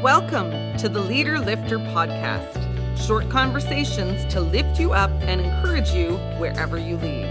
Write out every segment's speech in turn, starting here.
Welcome to the Leader Lifter podcast. Short conversations to lift you up and encourage you wherever you lead.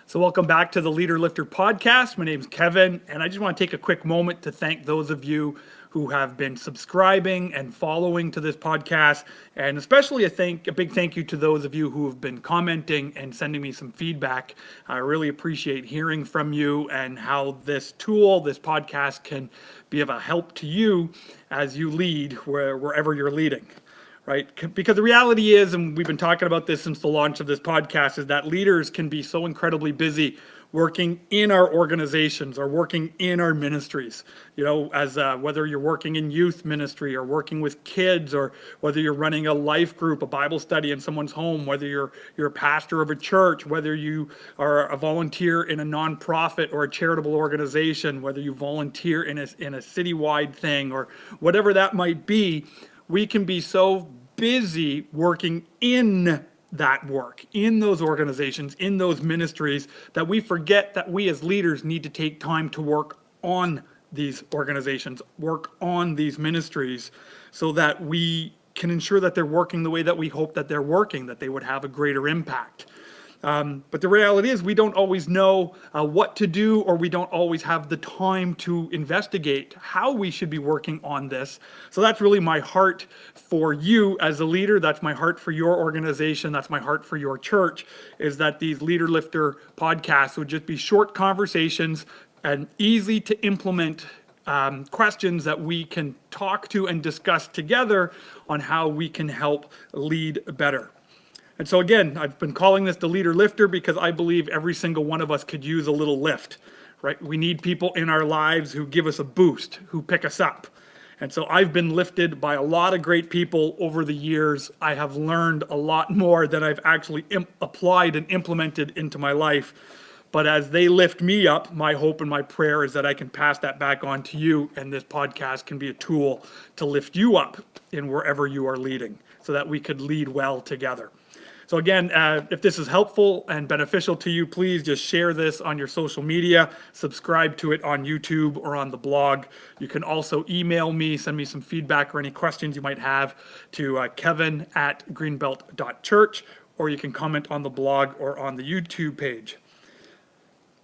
So welcome back to the Leader Lifter podcast. My name is Kevin, and I just want to take a quick moment to thank those of you who have been subscribing and following to this podcast, and especially a big thank you to those of you who have been commenting and sending me some feedback. I really appreciate hearing from you and how this tool, this podcast, can be of a help to you as you lead wherever you're leading. Right? Because the reality is, and we've been talking about this since the launch of this podcast, is that leaders can be so incredibly busy working in our organizations or working in our ministries. You know, as whether you're working in youth ministry or working with kids, or whether you're running a life group, a Bible study in someone's home, whether you're a pastor of a church, whether you are a volunteer in a nonprofit or a charitable organization, whether you volunteer in a citywide thing, or whatever that might be. We can be so busy working in that work, in those organizations, in those ministries, that we forget that we as leaders need to take time to work on these organizations, work on these ministries, so that we can ensure that they're working the way that we hope that they're working, that they would have a greater impact. But the reality is we don't always know what to do, or we don't always have the time to investigate how we should be working on this. So that's really my heart for you as a leader. That's my heart for your organization. That's my heart for your church, is that these Leader Lifter podcasts would just be short conversations and easy to implement questions that we can talk to and discuss together on how we can help lead better. And so again, I've been calling this the Leader Lifter because I believe every single one of us could use a little lift, right? We need people in our lives who give us a boost, who pick us up. And so I've been lifted by a lot of great people over the years. I have learned a lot more than I've actually applied and implemented into my life. But as they lift me up, my hope and my prayer is that I can pass that back on to you, and this podcast can be a tool to lift you up in wherever you are leading, so that we could lead well together. So again, if this is helpful and beneficial to you, please just share this on your social media, subscribe to it on YouTube or on the blog. You can also email me, send me some feedback or any questions you might have to kevin@greenbelt.church, or you can comment on the blog or on the YouTube page.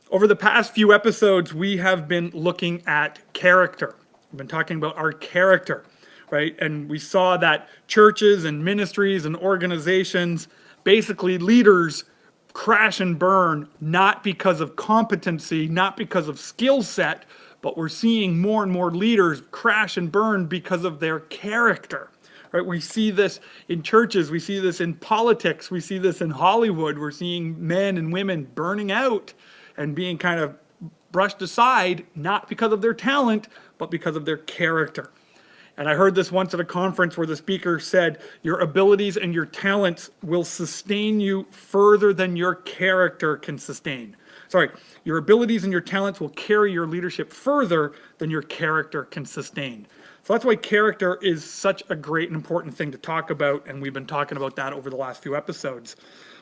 Over the past few episodes, we have been looking at character. We've been talking about our character, right? And we saw that churches and ministries and organizations, basically leaders, crash and burn, not because of competency, not because of skill set, but we're seeing more and more leaders crash and burn because of their character. Right? We see this in churches, we see this in politics, we see this in Hollywood. We're seeing men and women burning out and being kind of brushed aside, not because of their talent, but because of their character. And I heard this once at a conference where the speaker said, your abilities and your talents will sustain you further than your character can sustain. Your abilities and your talents will carry your leadership further than your character can sustain. So that's why character is such a great and important thing to talk about, and we've been talking about that over the last few episodes.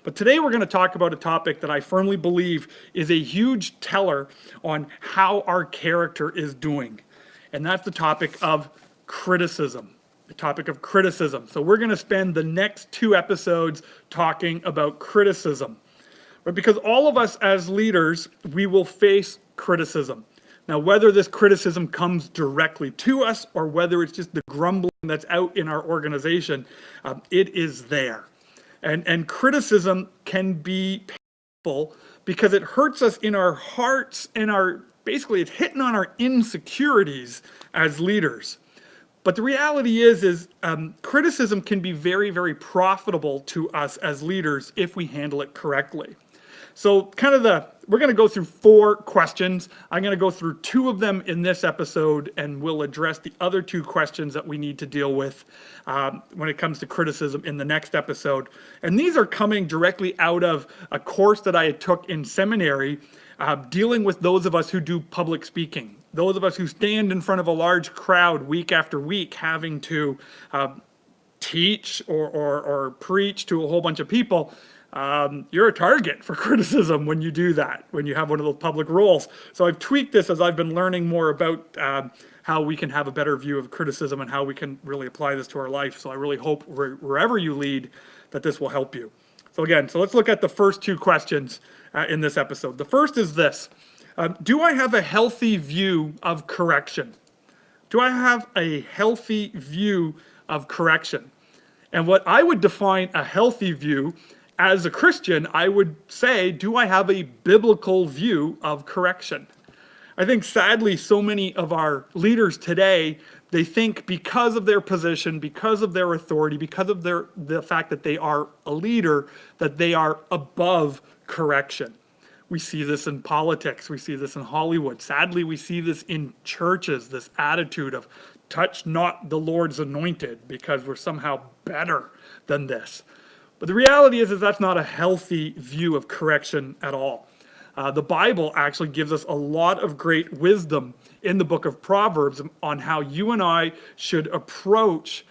But today we're going to talk about a topic that I firmly believe is a huge teller on how our character is doing. And that's the topic of criticism. The topic of criticism. So we're going to spend the next 2 episodes talking about criticism. But because all of us as leaders, we will face criticism. Now, whether this criticism comes directly to us or whether it's just the grumbling that's out in our organization, it is there. And criticism can be painful because it hurts us in our hearts, and basically it's hitting on our insecurities as leaders. But the reality is criticism can be very, very profitable to us as leaders if we handle it correctly. So we're going to go through 4 questions. I'm going to go through 2 of them in this episode, and we'll address the other 2 questions that we need to deal with when it comes to criticism in the next episode. And these are coming directly out of a course that I took in seminary, dealing with those of us who do public speaking. Those of us who stand in front of a large crowd week after week, having to teach or preach to a whole bunch of people. you're a target for criticism when you do that, when you have one of those public roles. So I've tweaked this as I've been learning more about how we can have a better view of criticism and how we can really apply this to our life. So I really hope wherever you lead that this will help you. So again, let's look at the first two questions in this episode. The first is this. Do I have a healthy view of correction? Do I have a healthy view of correction? And what I would define a healthy view as a Christian, I would say, do I have a biblical view of correction? I think sadly, so many of our leaders today, they think because of their position, because of their authority, because of the fact that they are a leader, that they are above correction. We see this in politics. We see this in Hollywood. Sadly, we see this in churches, this attitude of touch not the Lord's anointed because we're somehow better than this. But the reality is that's not a healthy view of correction at all. The Bible actually gives us a lot of great wisdom in the book of Proverbs on how you and I should approach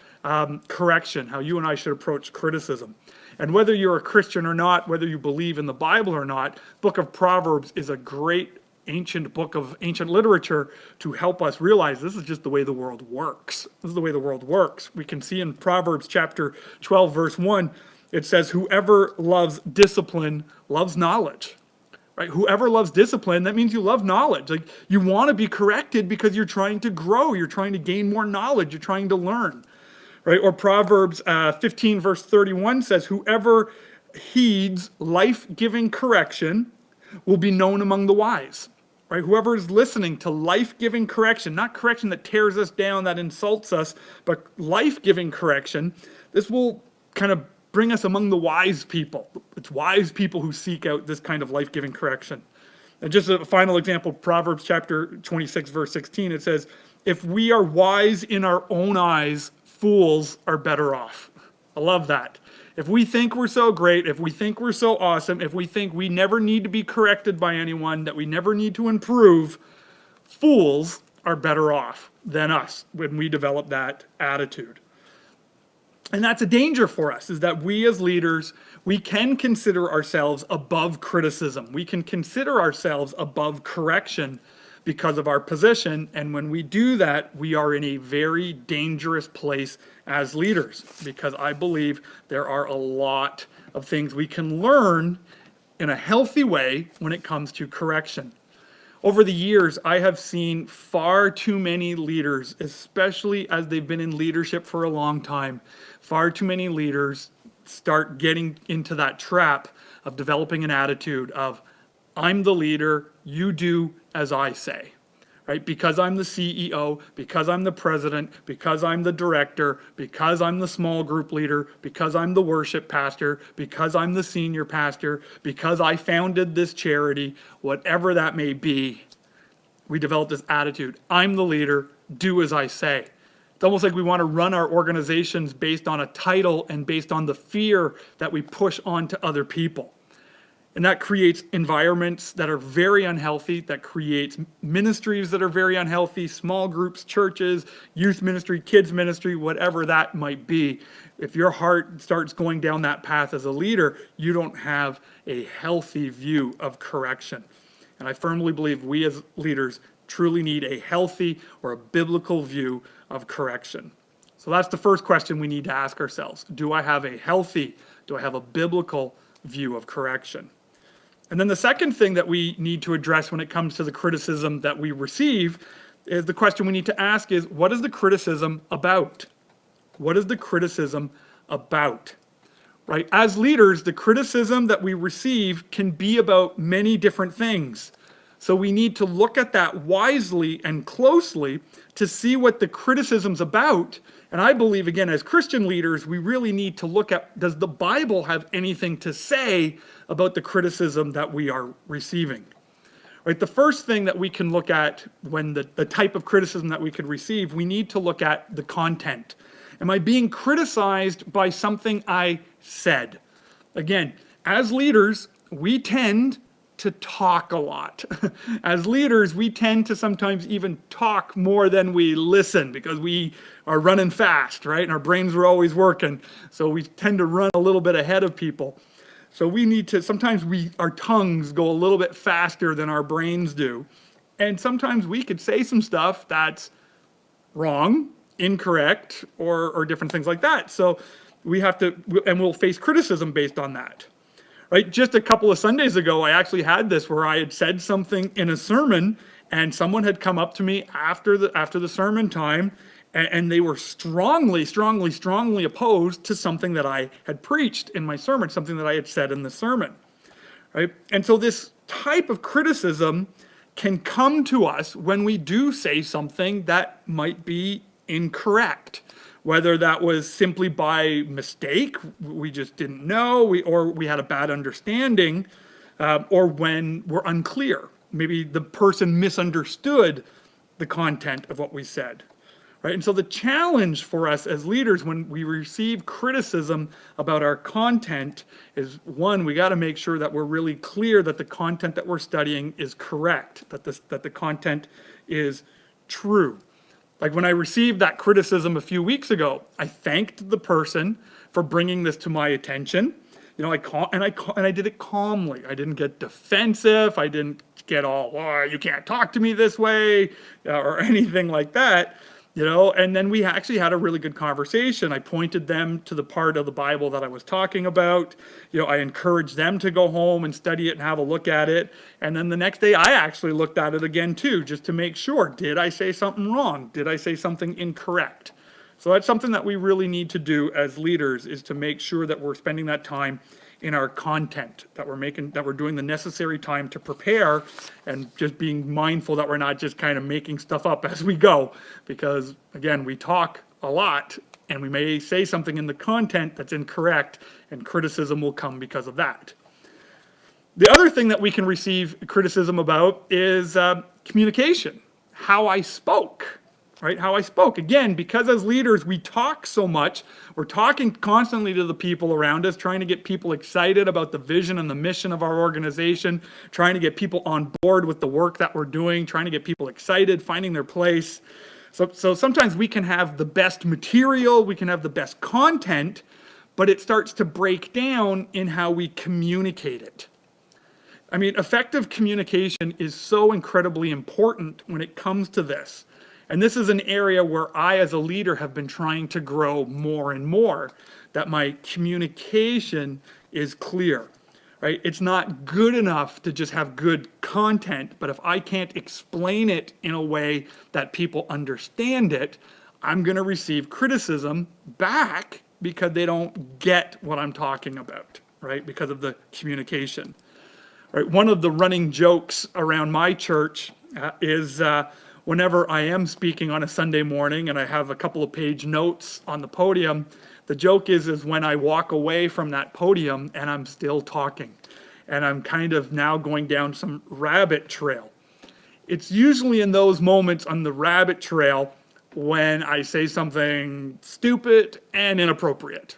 correction, how you and I should approach criticism. And whether you're a Christian or not, whether you believe in the Bible or not, book of Proverbs is a great ancient book of ancient literature to help us realize this is just the way the world works. This is the way the world works. We can see in Proverbs chapter 12, verse 1, it says, whoever loves discipline loves knowledge. Right? Whoever loves discipline, that means you love knowledge. Like you want to be corrected because you're trying to grow. You're trying to gain more knowledge. You're trying to learn. Right? Or Proverbs 15 verse 31 says, whoever heeds life-giving correction will be known among the wise. Right? Whoever is listening to life-giving correction, not correction that tears us down, that insults us, but life-giving correction, this will kind of bring us among the wise people. It's wise people who seek out this kind of life-giving correction. And just a final example, Proverbs chapter 26, verse 16, it says, if we are wise in our own eyes, fools are better off. I love that. If we think we're so great, if we think we're so awesome, if we think we never need to be corrected by anyone, that we never need to improve, fools are better off than us when we develop that attitude. And that's a danger for us, is that we as leaders, we can consider ourselves above criticism. We can consider ourselves above correction because of our position. And when we do that, we are in a very dangerous place as leaders, because I believe there are a lot of things we can learn in a healthy way when it comes to correction. Over the years, I have seen far too many leaders, especially as they've been in leadership for a long time, far too many leaders start getting into that trap of developing an attitude of, I'm the leader, you do as I say. Right? Because I'm the CEO, because I'm the president, because I'm the director, because I'm the small group leader, because I'm the worship pastor, because I'm the senior pastor, because I founded this charity, whatever that may be, we develop this attitude. I'm the leader, do as I say. It's almost like we want to run our organizations based on a title and based on the fear that we push onto other people. And that creates environments that are very unhealthy, that creates ministries that are very unhealthy, small groups, churches, youth ministry, kids ministry, whatever that might be. If your heart starts going down that path as a leader, you don't have a healthy view of correction. And I firmly believe we as leaders truly need a healthy or a biblical view of correction. So that's the first question we need to ask ourselves. Do I have a biblical view of correction? And then the second thing that we need to address when it comes to the criticism that we receive is the question we need to ask is, what is the criticism about? What is the criticism about? Right? As leaders, the criticism that we receive can be about many different things. So we need to look at that wisely and closely to see what the criticism's about. And I believe, again, as Christian leaders, we really need to look at, does the Bible have anything to say about the criticism that we are receiving? Right? The first thing that we can look at when the type of criticism that we could receive, we need to look at the content. Am I being criticized by something I said? Again, as leaders, we tend to talk a lot. As leaders, we tend to sometimes even talk more than we listen because we are running fast, right? And our brains are always working. So we tend to run a little bit ahead of people. So we need to, sometimes our tongues go a little bit faster than our brains do. And sometimes we could say some stuff that's wrong, incorrect, or different things like that. So we have to, and we'll face criticism based on that. Right? Just a couple of Sundays ago, I actually had this where I had said something in a sermon, and someone had come up to me after the sermon time, and they were strongly opposed to something that I had preached in my sermon, something that I had said in the sermon. Right? And so this type of criticism can come to us when we do say something that might be incorrect. Whether that was simply by mistake, we just didn't know, or we had a bad understanding, or when we're unclear. Maybe the person misunderstood the content of what we said. Right? And so the challenge for us as leaders when we receive criticism about our content is, one, we got to make sure that we're really clear that the content that we're studying is correct, that the content is true. Like when I received that criticism a few weeks ago, I thanked the person for bringing this to my attention. You know, I did it calmly. I didn't get defensive. I didn't get all, oh, you can't talk to me this way, or anything like that. You know, and then we actually had a really good conversation. I pointed them to the part of the Bible that I was talking about. You know, I encouraged them to go home and study it and have a look at it. And then the next day I actually looked at it again too, just to make sure, did I say something wrong? Did I say something incorrect? So that's something that we really need to do as leaders, is to make sure that we're spending that time in our content, that we're doing the necessary time to prepare, and just being mindful that we're not just kind of making stuff up as we go, because again, we talk a lot and we may say something in the content that's incorrect, and criticism will come because of that. The other thing that we can receive criticism about is communication, how I spoke. Right? How I spoke. Again, because as leaders, we talk so much. We're talking constantly to the people around us, trying to get people excited about the vision and the mission of our organization, trying to get people on board with the work that we're doing, trying to get people excited, finding their place. So sometimes we can have the best material, we can have the best content, but it starts to break down in how we communicate it. I mean, effective communication is so incredibly important when it comes to this. And this is an area where I, as a leader, have been trying to grow more and more, that my communication is clear, right? It's not good enough to just have good content, but if I can't explain it in a way that people understand it, I'm going to receive criticism back because they don't get what I'm talking about, right? Because of the communication. Right? One of the running jokes around my church is whenever I am speaking on a Sunday morning and I have a couple of page notes on the podium, the joke is when I walk away from that podium and I'm still talking, and I'm kind of now going down some rabbit trail. It's usually in those moments on the rabbit trail when I say something stupid and inappropriate.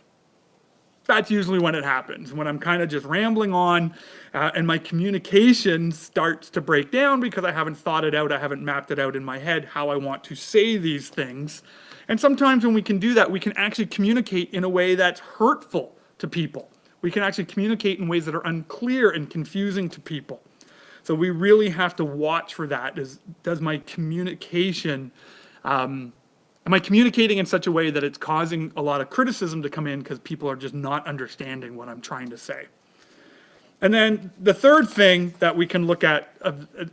That's usually when it happens, when I'm kind of just rambling on and my communication starts to break down because I haven't thought it out, I haven't mapped it out in my head how I want to say these things. And sometimes when we can do that, we can actually communicate in a way that's hurtful to people. We can actually communicate in ways that are unclear and confusing to people. So we really have to watch for that. Does my communication, am I communicating in such a way that it's causing a lot of criticism to come in because people are just not understanding what I'm trying to say? And then the third thing that we can look at,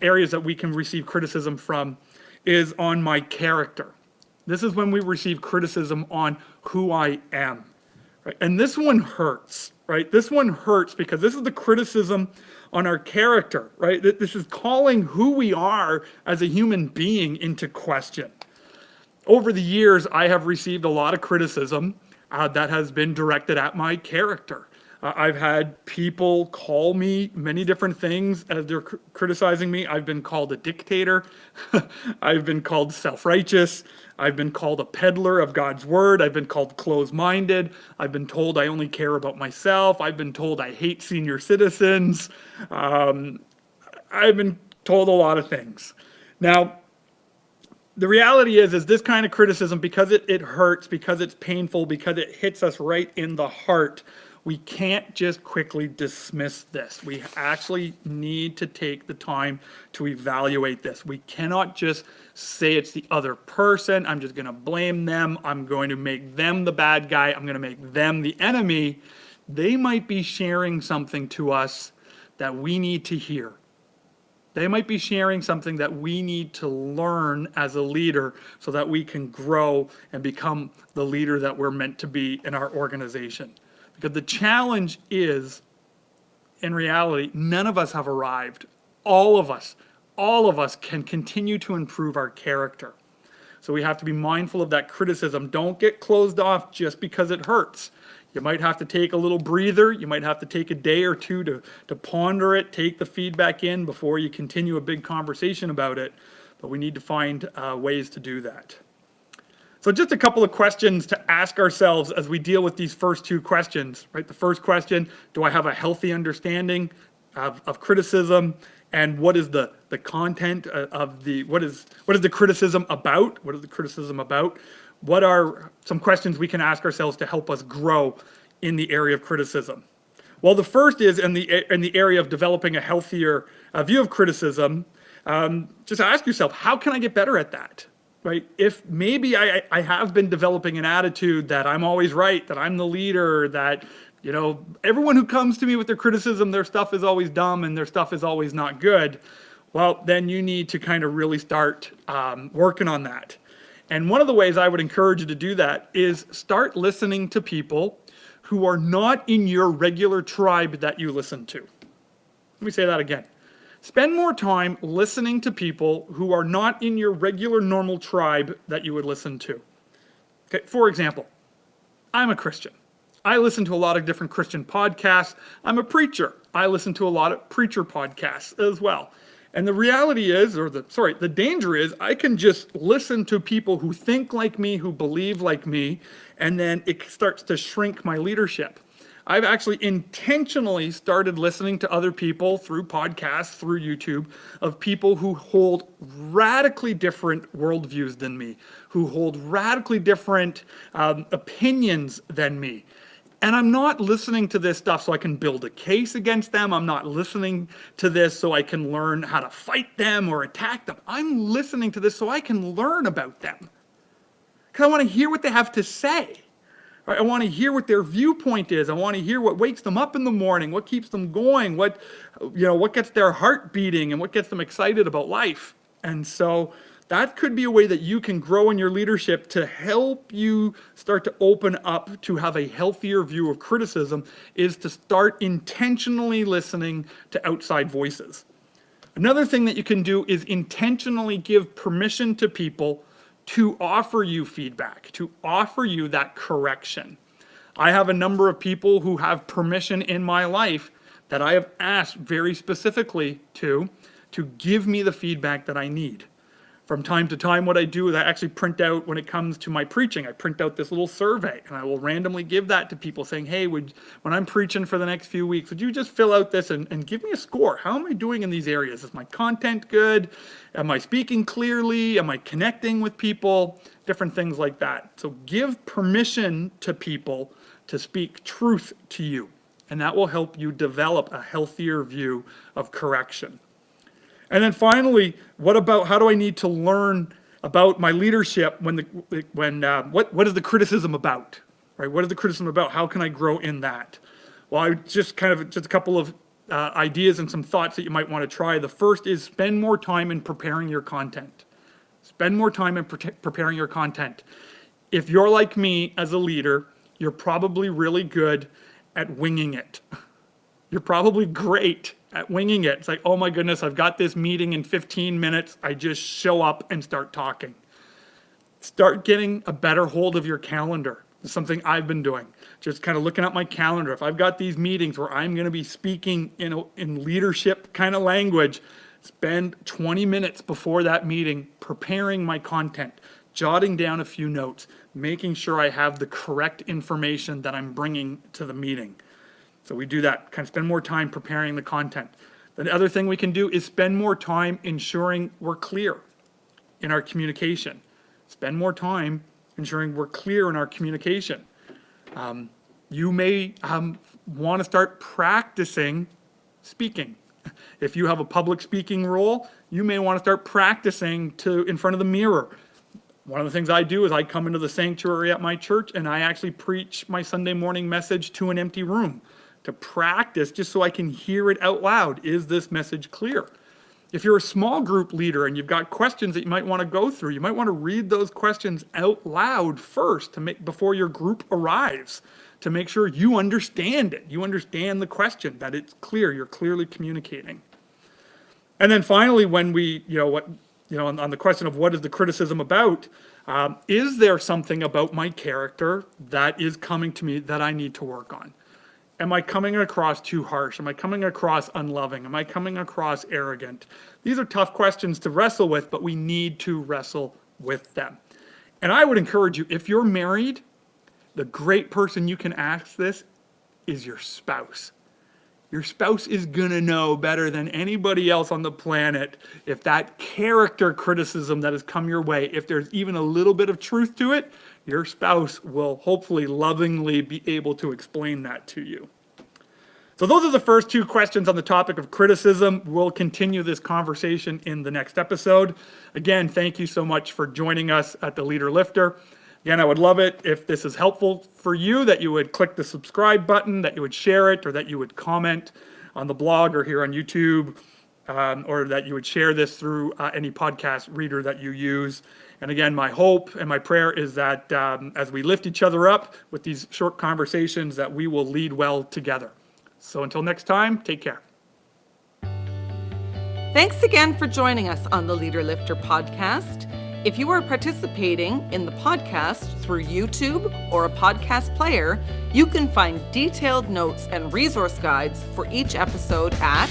areas that we can receive criticism from, is on my character. This is when we receive criticism on who I am. Right? And this one hurts, right? This one hurts because this is the criticism on our character, right? This is calling who we are as a human being into question. Over the years, I have received a lot of criticism that has been directed at my character. I've had people call me many different things as they're criticizing me. I've been called a dictator. I've been called self-righteous. I've been called a peddler of God's word. I've been called closed-minded. I've been told I only care about myself. I've been told I hate senior citizens. I've been told a lot of things. Now, the reality is this kind of criticism, because it hurts, because it's painful, because it hits us right in the heart, We can't just quickly dismiss this. We actually need to take the time to evaluate this. We cannot just say it's the other person. I'm just going to blame them. I'm going to make them the bad guy. I'm going to make them the enemy. They might be sharing something to us that we need to hear. They might be sharing something that we need to learn as a leader so that we can grow and become the leader that we're meant to be in our organization. Because the challenge is, in reality, none of us have arrived. All of us can continue to improve our character. So we have to be mindful of that criticism. Don't get closed off just because it hurts. You might have to take a little breather. You might have to take a day or two to ponder it, take the feedback in before you continue a big conversation about it. But we need to find ways to do that. So just a couple of questions to ask ourselves as we deal with these first two questions, right? The first question, do I have a healthy understanding of criticism? And what is the content of what is the criticism about? What is the criticism about? What are some questions we can ask ourselves to help us grow in the area of criticism? Well, the first is in the area of developing a healthier view of criticism. Just ask yourself, how can I get better at that? Right? If maybe I have been developing an attitude that I'm always right, that I'm the leader, that everyone who comes to me with their criticism, their stuff is always dumb and their stuff is always not good. Well, then you need to kind of really start working on that. And one of the ways I would encourage you to do that is start listening to people who are not in your regular tribe that you listen to. Let me say that again. Spend more time listening to people who are not in your regular normal tribe that you would listen to. Okay, for example, I'm a Christian. I listen to a lot of different Christian podcasts. I'm a preacher. I listen to a lot of preacher podcasts as well. And the reality is, the danger is, I can just listen to people who think like me, who believe like me, and then it starts to shrink my leadership. I've actually intentionally started listening to other people through podcasts, through YouTube, of people who hold radically different worldviews than me, who hold radically different opinions than me. And I'm not listening to this stuff so I can build a case against them. I'm not listening to this so I can learn how to fight them or attack them. I'm listening to this so I can learn about them. Because I want to hear what they have to say. I want to hear what their viewpoint is. I want to hear what wakes them up in the morning, what keeps them going, what gets their heart beating and what gets them excited about life. And so that could be a way that you can grow in your leadership to help you start to open up to have a healthier view of criticism, is to start intentionally listening to outside voices. Another thing that you can do is intentionally give permission to people to offer you feedback, to offer you that correction. I have a number of people who have permission in my life that I have asked very specifically to give me the feedback that I need. From time to time, what I do is I actually print out, when it comes to my preaching, I print out this little survey, and I will randomly give that to people saying, hey, when I'm preaching for the next few weeks, would you just fill out this and give me a score? How am I doing in these areas? Is my content good? Am I speaking clearly? Am I connecting with people? Different things like that. So give permission to people to speak truth to you, and that will help you develop a healthier view of correction. And then finally, what do I need to learn about my leadership what is the criticism about? Right? What is the criticism about? How can I grow in that? Well, just a couple of ideas and some thoughts that you might want to try. The first is spend more time in preparing your content. Spend more time in preparing your content. If you're like me as a leader, you're probably really good at winging it. You're probably great at winging it. It's like, oh my goodness, I've got this meeting in 15 minutes. I just show up and start talking. Start getting a better hold of your calendar. It's something I've been doing. Just kind of looking at my calendar. If I've got these meetings where I'm going to be speaking in leadership kind of language, spend 20 minutes before that meeting preparing my content, jotting down a few notes, making sure I have the correct information that I'm bringing to the meeting. So we do that, kind of spend more time preparing the content. The other thing we can do is spend more time ensuring we're clear in our communication. Spend more time ensuring we're clear in our communication. You may want to start practicing speaking. If you have a public speaking role, you may want to start practicing in front of the mirror. One of the things I do is I come into the sanctuary at my church and I actually preach my Sunday morning message to an empty room to practice just so I can hear it out loud. Is this message clear? If you're a small group leader and you've got questions that you might want to go through, you might want to read those questions out loud first before your group arrives, to make sure you understand it. You understand the question, that it's clear, you're clearly communicating. And then finally, when on the question of what is the criticism about, is there something about my character that is coming to me that I need to work on? Am I coming across too harsh? Am I coming across unloving? Am I coming across arrogant? These are tough questions to wrestle with, but we need to wrestle with them. And I would encourage you, if you're married, the great person you can ask this is your spouse. Your spouse is going to know better than anybody else on the planet if that character criticism that has come your way, if there's even a little bit of truth to it, your spouse will hopefully lovingly be able to explain that to you. So those are the first two questions on the topic of criticism. We'll continue this conversation in the next episode. Again, thank you so much for joining us at the Leader Lifter. Again, I would love it if this is helpful for you, that you would click the subscribe button, that you would share it, or that you would comment on the blog or here on YouTube, or that you would share this through any podcast reader that you use. And again, my hope and my prayer is that as we lift each other up with these short conversations, that we will lead well together. So until next time, take care. Thanks again for joining us on the Leader Lifter podcast. If you are participating in the podcast through YouTube or a podcast player, you can find detailed notes and resource guides for each episode at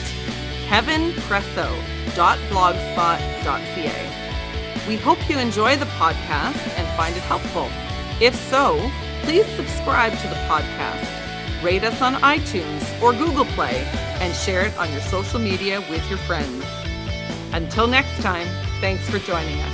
kevinpresso.blogspot.ca. We hope you enjoy the podcast and find it helpful. If so, please subscribe to the podcast, rate us on iTunes or Google Play, and share it on your social media with your friends. Until next time, thanks for joining us.